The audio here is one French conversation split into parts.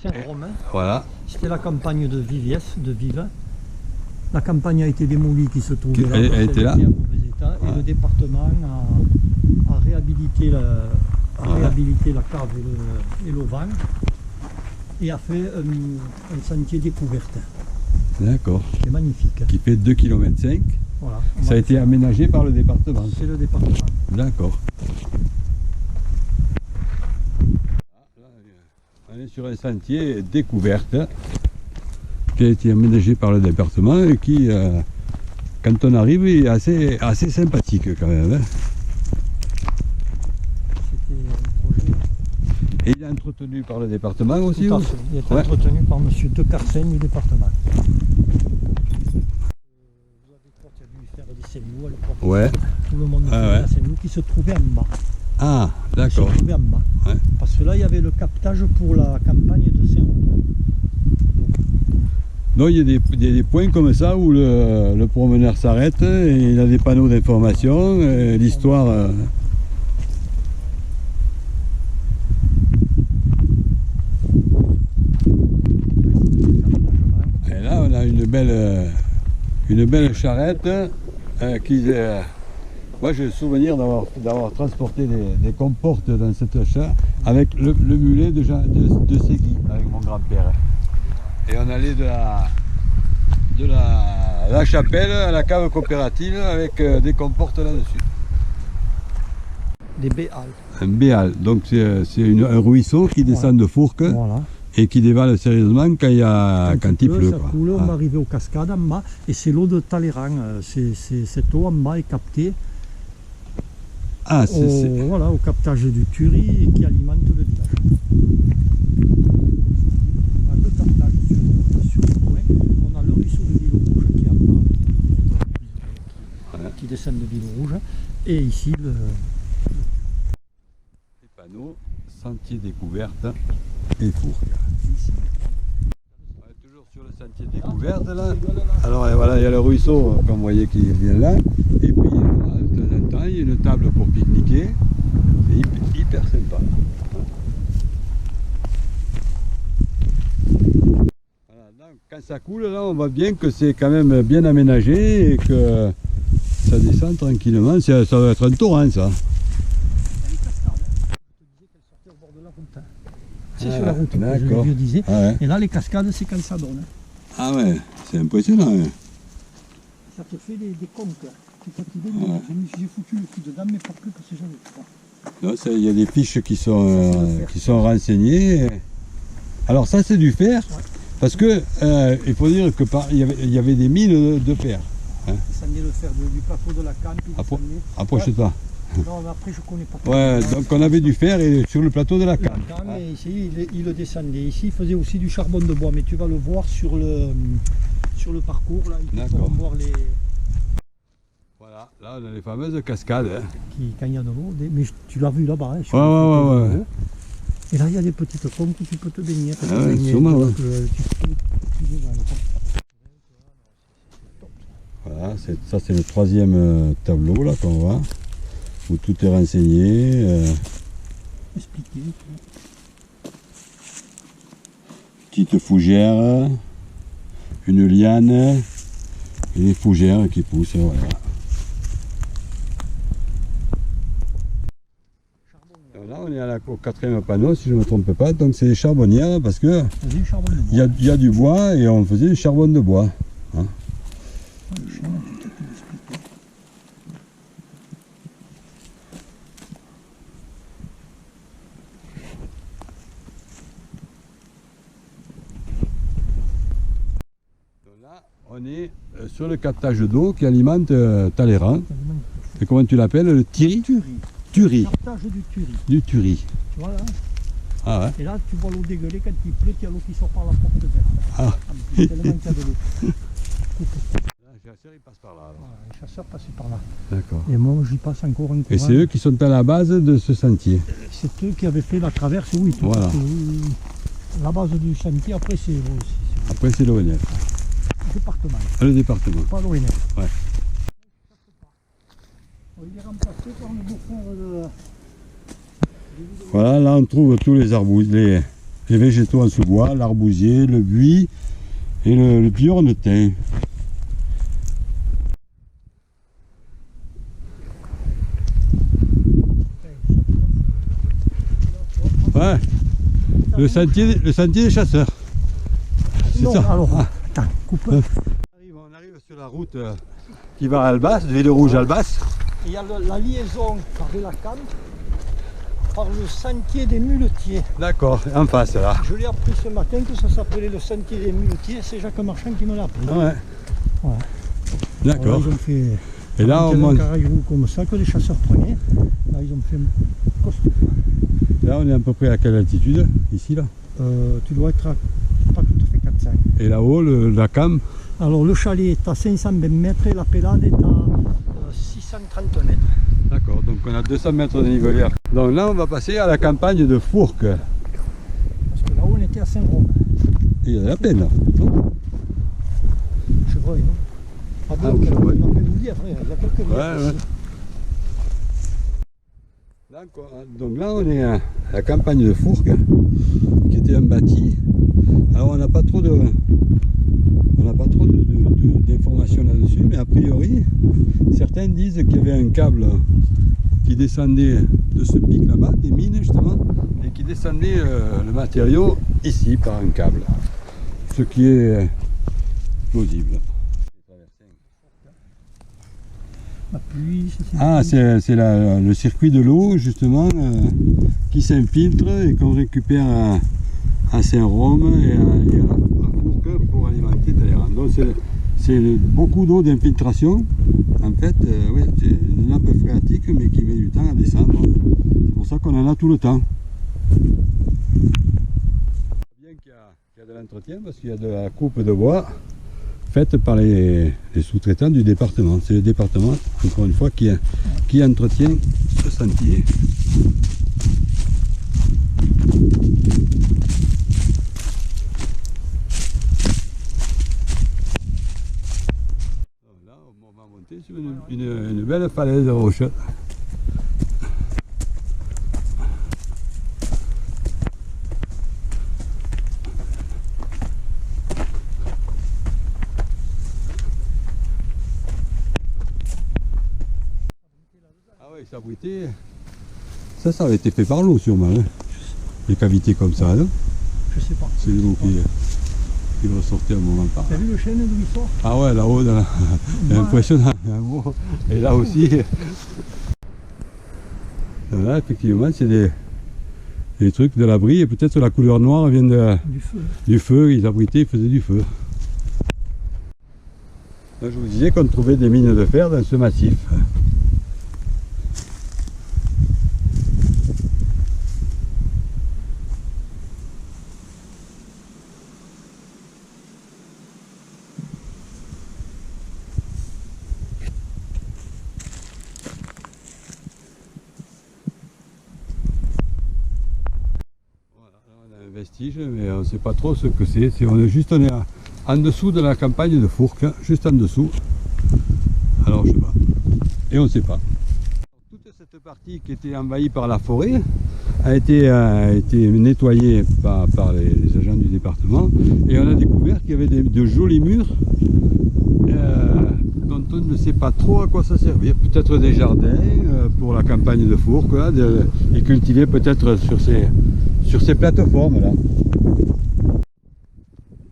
Saint-Romain. Voilà. C'était la campagne de Viviès, de Vives. La campagne a été démolie qui se trouvait là. Elle était là. En mauvais état. Et le département a réhabilité la cave et l'auvent et a fait un sentier découverte. D'accord. C'est magnifique. Qui fait 2,5 km. Voilà. Ça a été aménagé par le département. C'est le département. D'accord. On est sur un sentier découverte qui a été aménagé par le département et qui, quand on arrive, est assez sympathique quand même. Hein. C'était un projet. Et il est entretenu par le département aussi. Tout à ou... fait. Il est Ouais. entretenu par M. De Carsen du département. Vous avez quoi, tu as dû faire des Seine-Loup à l'époque. Ouais. Tout le monde Ah connaît ouais. la Seine-Loup qui se trouvait en bas. Ah, Qui se d'accord. trouvait en bas. Ouais. Parce que là, il y avait le captage pour la campagne de Saint-Romain. Donc il y a des points comme ça où le promeneur s'arrête et il a des panneaux d'information, l'histoire. Et là on a une belle charrette qui. Moi j'ai le souvenir d'avoir transporté des comportes dans cette charrette avec le mulet de Ségui, avec mon grand-père. Et on allait de la chapelle à la cave coopérative avec des comportes là-dessus. Des béales. Un béal, donc c'est un ruisseau qui descend de Fourques Voilà. et qui dévale sérieusement quand il pleut. Ça Quoi. coule, on Ah. va arriver aux cascades en bas et c'est l'eau de Talleyrand. Cette eau en bas est captée Ah, c'est. voilà, au captage du Tury et qui alimente le village. On a deux captages sur le coin. On a le ruisseau de Ville-Rouge qui est en bas, qui descend de Ville-Rouge. Et ici, Les panneaux, sentier découverte et Fourques. On est toujours sur le sentier découverte là. Alors voilà, il y a le ruisseau comme vous voyez qui vient là. Et puis voilà, de temps en temps, il y a une table pour pique-niquer. C'est hyper sympa. Voilà, donc, quand ça coule là, on voit bien que c'est quand même bien aménagé et que ça descend tranquillement. Ça va être un torrent ça. c'est sur la route, que d'accord. je disais. Ah ouais. Et là, les cascades, c'est quand ça donne. Ah ouais, c'est impressionnant. Ouais. Ça te fait des conques. Tu peux te donner. J'ai foutu le coup dedans, mais pas plus que c'est jamais. Non, il y a des fiches qui sont renseignées. Alors ça c'est du fer, parce que il faut dire que il y avait des mines de fer. Ils descendaient le fer du plateau de la Canne. Approche-toi. Non, mais après je connais pas. Ouais, donc on avait du fer sur le plateau de la La Canne. Canne, et ici, il le descendait. Ici, il faisait aussi du charbon de bois, mais tu vas le voir sur le parcours. Là, il faut D'accord. voir les... Voilà, là on a les fameuses cascades. Hein. Quand il y a de l'eau. Mais tu l'as vu là-bas. Hein, sur Ouais, le côté ouais, de ouais. l'eau. Et là, il y a des petites conques où tu peux te baigner. Ah ouais, sûrement, ouais. Voilà, ça c'est le troisième tableau là qu'on voit, où tout est renseigné. Expliquer. Petite fougère, une liane et des fougères qui poussent. Voilà. Là on est au quatrième panneau si je ne me trompe pas, donc c'est des charbonnières parce que Du charbon de bois. il y a du bois et on faisait du charbon de bois. Hein. Donc là on est sur le captage d'eau qui alimente Talleyrand. Et comment tu l'appelles, le Tury? Tury. Captage du Tury. Du Tury. Tu vois là. Ah ouais. Et là, tu vois l'eau dégueuler quand il pleut, il y a l'eau qui sort par la porte verte. Ah. Tellement qu'il y a de l'eau. Les chasseurs ils passent par là. Alors. Voilà, les chasseurs passaient par là. D'accord. Et moi, j'y passe encore un courant. Et c'est eux qui sont à la base de ce sentier. C'est eux qui avaient fait la traverse, oui. Tout Voilà. à fait, oui. La base du chantier, après, c'est Après c'est l'ONF. le département, Le département. pas l'ONF. Ouais. Il est remplacé par le beau-frère de... Voilà, là on trouve tous les arbustes, les végétaux en sous-bois, l'arbousier, le buis et le bjornetin. Ouais, le sentier des chasseurs. C'est Non, ça. alors, Ah. attends, coupe. On arrive sur la route qui va à Albas, Villerouge-Albas. Il y a la liaison avec la Cannes par le sentier des muletiers. D'accord, en face là. Je l'ai appris ce matin que ça s'appelait le sentier des muletiers, c'est Jacques Marchand qui me l'a appris. Ouais. Ouais. D'accord. Alors, ils ont fait Et là, on un monte. caraïrou comme ça que les chasseurs prenaient. Là, ils ont fait un costaud. Là, on est à peu près à quelle altitude? Ici, là. Tu dois être à pas tout à fait 400. Et là-haut, la cam. Alors, le chalet est à 520 mètres et la pélade est à 630 mètres. D'accord, donc on a 200 mètres de nivelière. Donc là, on va passer à la campagne de Fourques. Parce que là-haut, on était à Saint-Rome. Et il y a de la peine, là. Non? Chevreuil, non? Ah Ah, bon, chevreuil. on peut vous dire, frère, il y a quelques lièvres Ouais, ouais. ici. D'accord. Donc là, on est à la campagne de Fourques, qui était un bâti. Alors, on n'a pas trop d'informations là-dessus, mais a priori, certains disent qu'il y avait un câble qui descendait de ce pic là-bas, des mines justement, et qui descendait le matériau ici par un câble, ce qui est plausible. La pluie, ça, c'est Ah, c'est le circuit de l'eau justement qui s'infiltre et qu'on récupère à Saint-Rome et à Fourques pour alimenter Talleyrand. Donc c'est beaucoup d'eau d'infiltration. En fait, oui, c'est une nappe phréatique mais qui met du temps à descendre. C'est pour ça qu'on en a tout le temps. Bien qu'il y a de l'entretien parce qu'il y a de la coupe de bois faite par les sous-traitants du département. C'est le département, encore une fois, qui entretient ce sentier. Là, on va monter sur une belle falaise rocheuse. Ah ouais, s'abriter. Ça avait été fait par l'eau sûrement, hein. Des cavités comme ça, non? Je sais pas. C'est l'eau qui va sortir un moment par là. T'as vu le chêne d'où il sort? Ah ouais, là-haut, c'est impressionnant. Et là aussi. Là, effectivement, c'est des trucs de l'abri. Et peut-être la couleur noire vient Du feu. du feu. Ils abritaient, ils faisaient du feu. Là, je vous disais qu'on trouvait des mines de fer dans ce massif. Vestige, mais on ne sait pas trop ce que c'est. On est en dessous de la campagne de Fourques, juste en dessous. Alors je sais pas. Et on ne sait pas. Toute cette partie qui était envahie par la forêt a été nettoyée par les agents du département et on a découvert qu'il y avait de jolis murs dont on ne sait pas trop à quoi ça servir. Peut-être des jardins pour la campagne de Fourques et cultiver peut-être sur ces plateformes là.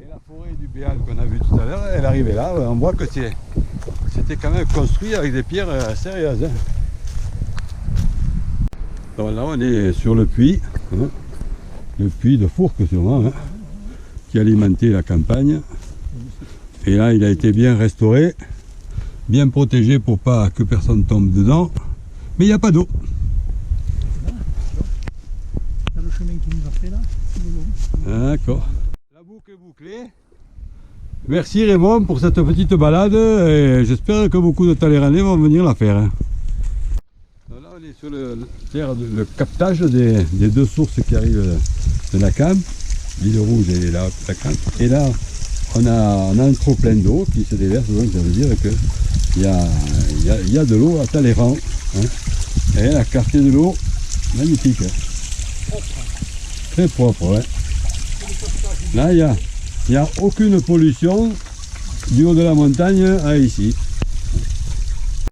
Et la forêt du Béal qu'on a vu tout à l'heure, elle arrivait là, on voit que c'était quand même construit avec des pierres sérieuses. Hein. Donc là on est sur le puits, hein, le puits de Fourques sûrement, hein, qui alimentait la campagne. Et là il a été bien restauré, bien protégé pour pas que personne tombe dedans, mais il n'y a pas d'eau. Le chemin qui nous a fait là, D'accord. La boucle est bouclée. Merci Raymond pour cette petite balade et j'espère que beaucoup de Talleyrandais vont venir la faire. Là on est sur le captage des deux sources qui arrivent de la Cam, Villerouge et la Cam. Et là on a un trop plein d'eau qui se déverse, donc ça veut dire qu'il y a de l'eau à Talleyrand. Hein. Et la clarté de l'eau, magnifique. Hein. Très propre, ouais. Là, il n'y a aucune pollution du haut de la montagne à ici.